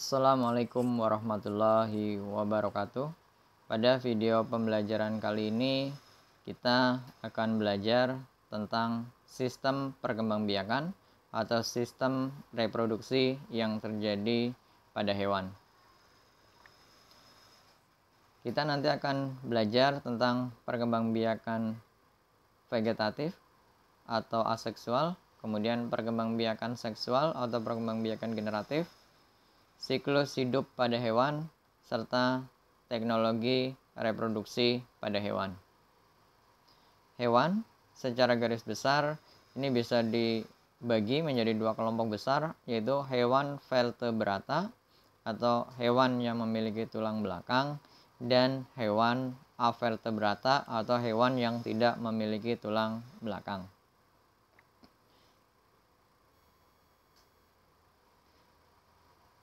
Assalamualaikum warahmatullahi wabarakatuh. Pada video pembelajaran kali ini kita akan belajar tentang sistem perkembangbiakan atau sistem reproduksi yang terjadi pada hewan. Kita nanti akan belajar tentang perkembangbiakan vegetatif atau aseksual, kemudian perkembangbiakan seksual atau perkembangbiakan generatif, siklus hidup pada hewan, serta teknologi reproduksi pada hewan. Hewan secara garis besar ini bisa dibagi menjadi dua kelompok besar, yaitu hewan vertebrata atau hewan yang memiliki tulang belakang dan hewan avertebrata atau hewan yang tidak memiliki tulang belakang.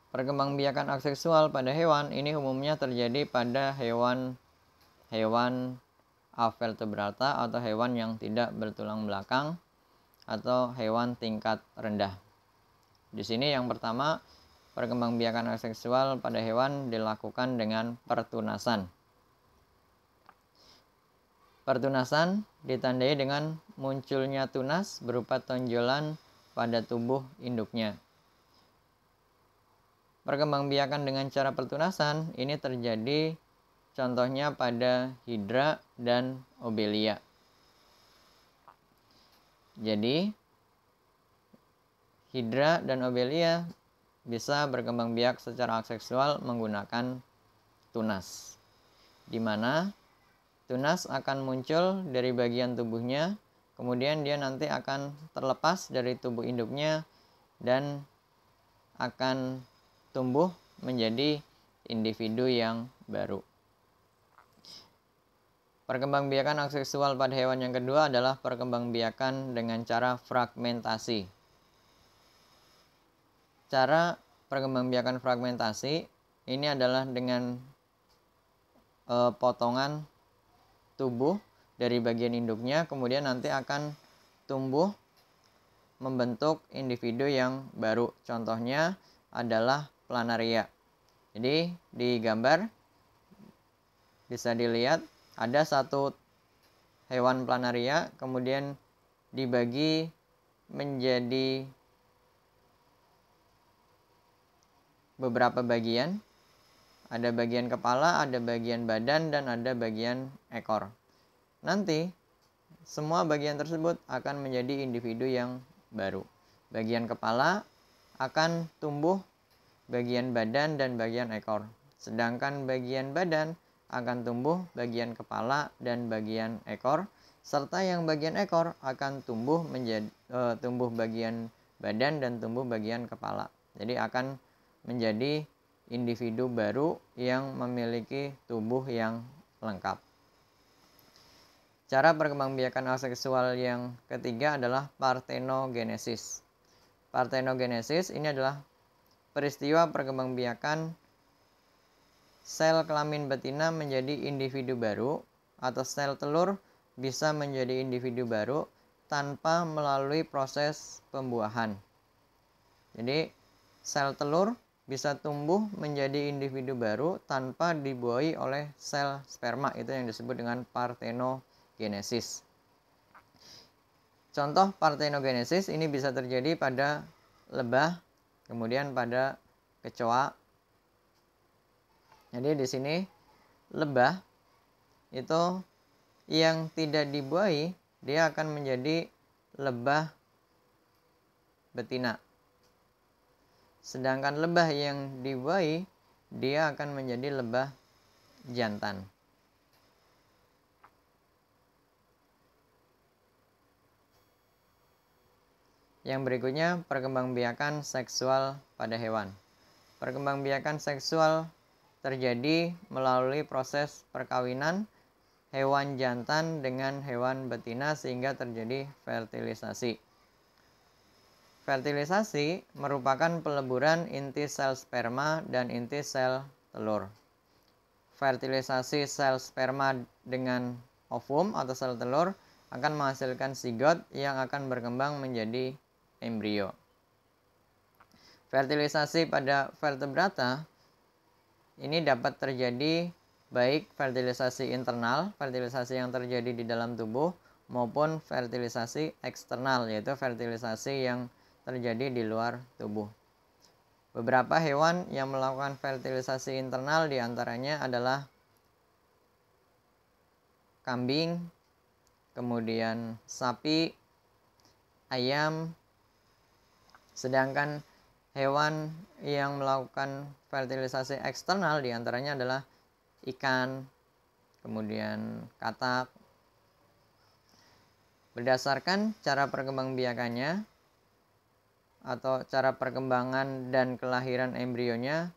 Perkembangbiakan aseksual pada hewan ini umumnya terjadi pada hewan avertebrata atau hewan yang tidak bertulang belakang atau hewan tingkat rendah. Di sini yang pertama, perkembangbiakan aseksual pada hewan dilakukan dengan pertunasan. Pertunasan ditandai dengan munculnya tunas berupa tonjolan pada tubuh induknya. Perkembangbiakan dengan cara pertunasan ini terjadi contohnya pada Hydra dan Obelia. Jadi Hydra dan Obelia bisa berkembang biak secara aseksual menggunakan tunas, di mana tunas akan muncul dari bagian tubuhnya, kemudian dia nanti akan terlepas dari tubuh induknya dan akan tumbuh menjadi individu yang baru. Perkembangbiakan aseksual pada hewan yang kedua adalah perkembangbiakan dengan cara fragmentasi. Cara perkembangbiakan fragmentasi ini adalah dengan potongan tubuh dari bagian induknya, kemudian nanti akan tumbuh membentuk individu yang baru. Contohnya adalah planaria. Jadi di gambar bisa dilihat ada satu hewan planaria, kemudian dibagi menjadi beberapa bagian. Ada bagian kepala, ada bagian badan, dan ada bagian ekor. Nanti semua bagian tersebut akan menjadi individu yang baru. Bagian kepala akan tumbuh bagian badan dan bagian ekor. Sedangkan bagian badan akan tumbuh bagian kepala dan bagian ekor, serta yang bagian ekor akan tumbuh bagian badan dan tumbuh bagian kepala. Jadi akan menjadi individu baru yang memiliki tubuh yang lengkap. Cara perkembangbiakan aseksual yang ketiga adalah parthenogenesis. Parthenogenesis ini adalah peristiwa perkembangbiakan sel kelamin betina menjadi individu baru, atau sel telur bisa menjadi individu baru tanpa melalui proses pembuahan. Jadi sel telur bisa tumbuh menjadi individu baru tanpa dibuahi oleh sel sperma, itu yang disebut dengan parthenogenesis. Contoh parthenogenesis ini bisa terjadi pada lebah, kemudian pada kecoa. Jadi di sini lebah itu yang tidak dibuahi, dia akan menjadi lebah betina. Sedangkan lebah yang dibuahi, dia akan menjadi lebah jantan. Yang berikutnya, perkembangbiakan seksual pada hewan. Perkembangbiakan seksual terjadi melalui proses perkawinan hewan jantan dengan hewan betina sehingga terjadi fertilisasi. Fertilisasi merupakan peleburan inti sel sperma dan inti sel telur. Fertilisasi sel sperma dengan ovum atau sel telur akan menghasilkan zigot yang akan berkembang menjadi embrio. Fertilisasi pada vertebrata ini dapat terjadi baik fertilisasi internal, fertilisasi yang terjadi di dalam tubuh, maupun fertilisasi eksternal, yaitu fertilisasi yang terjadi di luar tubuh. Beberapa hewan yang melakukan fertilisasi internal diantaranya adalah kambing, kemudian sapi, ayam. Sedangkan hewan yang melakukan fertilisasi eksternal diantaranya adalah ikan, kemudian katak. Berdasarkan cara perkembangbiakannya atau cara perkembangan dan kelahiran embrionya,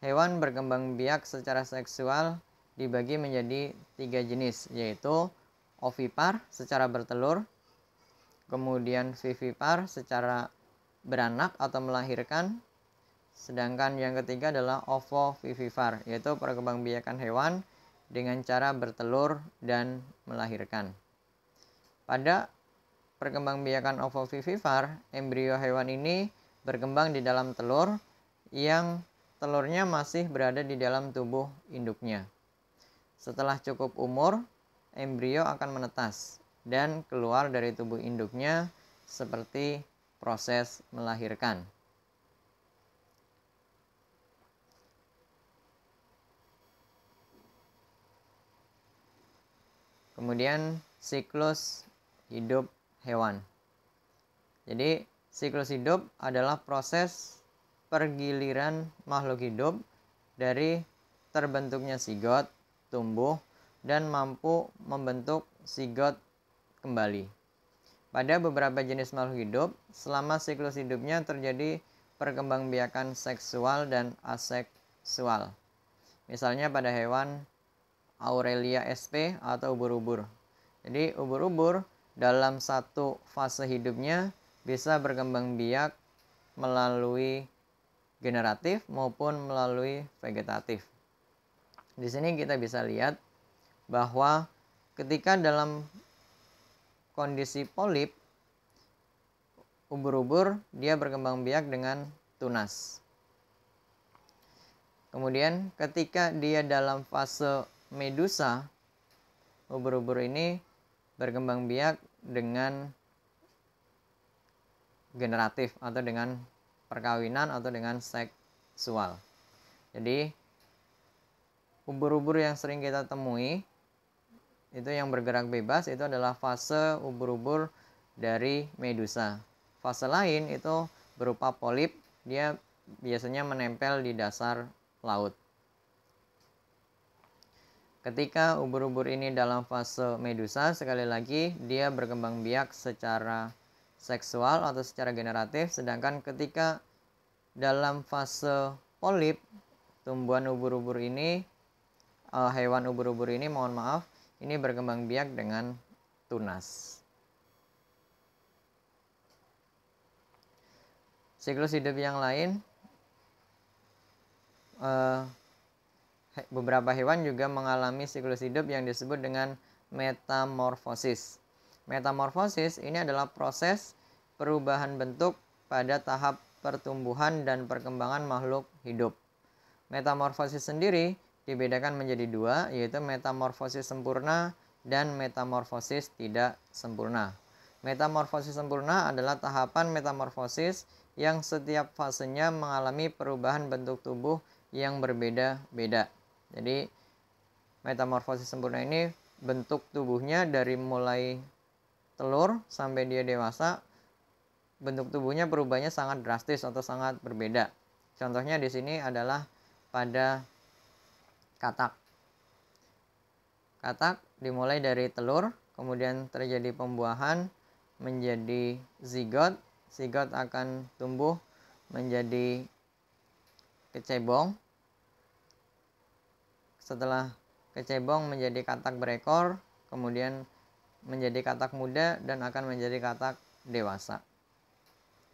hewan berkembang biak secara seksual dibagi menjadi 3 jenis, yaitu ovipar secara bertelur, kemudian vivipar secara beranak atau melahirkan, sedangkan yang ketiga adalah ovovivipar, yaitu perkembangbiakan hewan dengan cara bertelur dan melahirkan. Pada perkembangbiakan ovovivipar, embrio hewan ini berkembang di dalam telur yang telurnya masih berada di dalam tubuh induknya. Setelah cukup umur, embrio akan menetas dan keluar dari tubuh induknya seperti proses melahirkan. Kemudian siklus hidup hewan. Jadi siklus hidup adalah proses pergiliran makhluk hidup dari terbentuknya zigot, tumbuh, dan mampu membentuk zigot kembali. Pada beberapa jenis makhluk hidup, selama siklus hidupnya terjadi perkembangbiakan seksual dan aseksual. Misalnya pada hewan Aurelia sp atau ubur-ubur. Jadi ubur-ubur dalam satu fase hidupnya bisa berkembang biak melalui generatif maupun melalui vegetatif. Di sini kita bisa lihat bahwa ketika dalam kondisi polip, ubur-ubur dia berkembang biak dengan tunas. Kemudian ketika dia dalam fase medusa, ubur-ubur ini berkembang biak dengan generatif atau dengan perkawinan atau dengan seksual. Jadi ubur-ubur yang sering kita temui itu yang bergerak bebas itu adalah fase ubur-ubur dari medusa. Fase lain itu berupa polip, dia biasanya menempel di dasar laut. Ketika ubur-ubur ini dalam fase medusa, sekali lagi dia berkembang biak secara seksual atau secara generatif, sedangkan ketika dalam fase polip, tumbuhan ubur-ubur ini, hewan ubur-ubur ini, mohon maaf, ini berkembang biak dengan tunas. Siklus hidup yang lain, beberapa hewan juga mengalami siklus hidup yang disebut dengan metamorfosis. Metamorfosis ini adalah proses perubahan bentuk pada tahap pertumbuhan dan perkembangan makhluk hidup. Metamorfosis sendiri dibedakan menjadi dua, yaitu metamorfosis sempurna dan metamorfosis tidak sempurna. Metamorfosis sempurna adalah tahapan metamorfosis yang setiap fasenya mengalami perubahan bentuk tubuh yang berbeda-beda. Jadi metamorfosis sempurna ini bentuk tubuhnya dari mulai telur sampai dia dewasa, bentuk tubuhnya perubahannya sangat drastis atau sangat berbeda. Contohnya di sini adalah pada katak. Katak dimulai dari telur, kemudian terjadi pembuahan menjadi zigot. Zigot akan tumbuh menjadi kecebong. Setelah kecebong menjadi katak berekor, kemudian menjadi katak muda dan akan menjadi katak dewasa.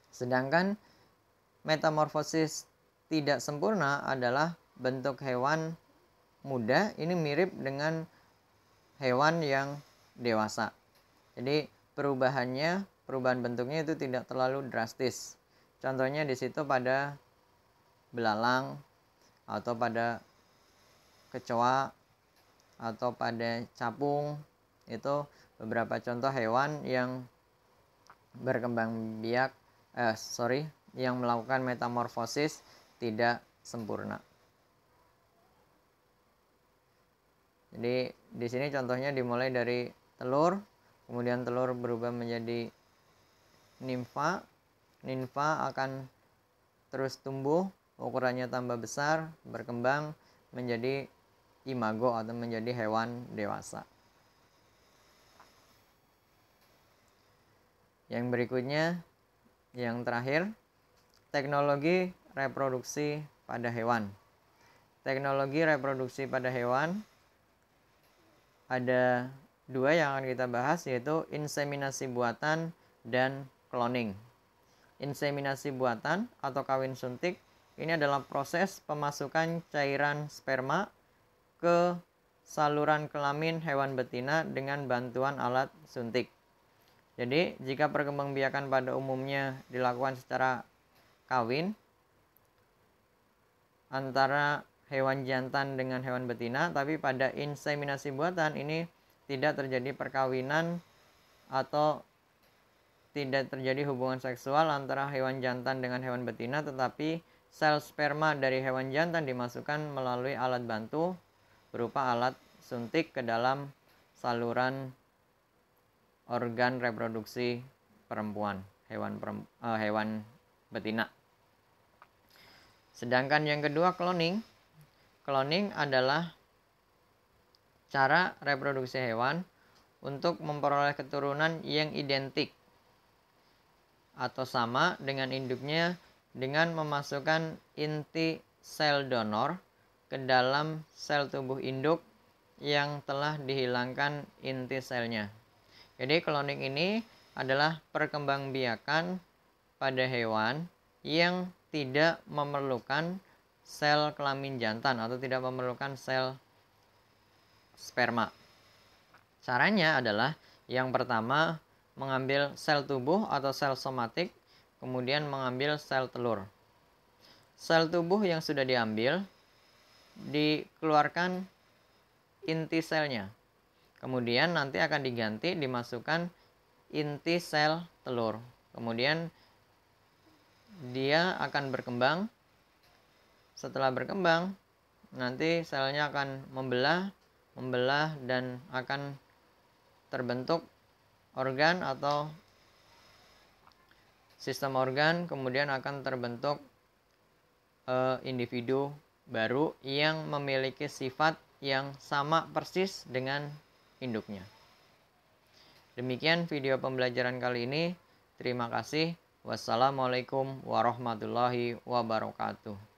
Sedangkan metamorfosis tidak sempurna adalah bentuk hewan muda ini mirip dengan hewan yang dewasa. Jadi perubahan bentuknya itu tidak terlalu drastis. Contohnya di situ pada belalang atau pada kecoa atau pada capung. Itu beberapa contoh hewan yang berkembang biak yang melakukan metamorfosis tidak sempurna. Jadi di sini contohnya dimulai dari telur, kemudian telur berubah menjadi nimfa. Nimfa akan terus tumbuh, ukurannya tambah besar, berkembang menjadi imago atau menjadi hewan dewasa. Yang berikutnya, yang terakhir, teknologi reproduksi pada hewan. Teknologi reproduksi pada hewan ada dua yang akan kita bahas, yaitu inseminasi buatan dan cloning. Inseminasi buatan atau kawin suntik ini adalah proses pemasukan cairan sperma ke saluran kelamin hewan betina dengan bantuan alat suntik. Jadi, jika perkembangbiakan pada umumnya dilakukan secara kawin antara hewan jantan dengan hewan betina, tapi pada inseminasi buatan ini tidak terjadi perkawinan atau tidak terjadi hubungan seksual antara hewan jantan dengan hewan betina, tetapi sel sperma dari hewan jantan dimasukkan melalui alat bantu berupa alat suntik ke dalam saluran organ reproduksi perempuan, hewan betina. Sedangkan yang kedua, cloning. Cloning adalah cara reproduksi hewan untuk memperoleh keturunan yang identik atau sama dengan induknya dengan memasukkan inti sel donor ke dalam sel tubuh induk yang telah dihilangkan inti selnya. Jadi cloning ini adalah perkembangbiakan pada hewan yang tidak memerlukan sel kelamin jantan atau tidak memerlukan sel sperma. Caranya adalah yang pertama mengambil sel tubuh atau sel somatik, kemudian mengambil sel telur. Sel tubuh yang sudah diambil dikeluarkan inti selnya. Kemudian nanti akan diganti, dimasukkan inti sel telur. Kemudian dia akan berkembang. Setelah berkembang, nanti selnya akan membelah dan akan terbentuk organ atau sistem organ, kemudian akan terbentuk individu baru yang memiliki sifat yang sama persis dengan induknya. Demikian video pembelajaran kali ini. Terima kasih. Wassalamualaikum warahmatullahi wabarakatuh.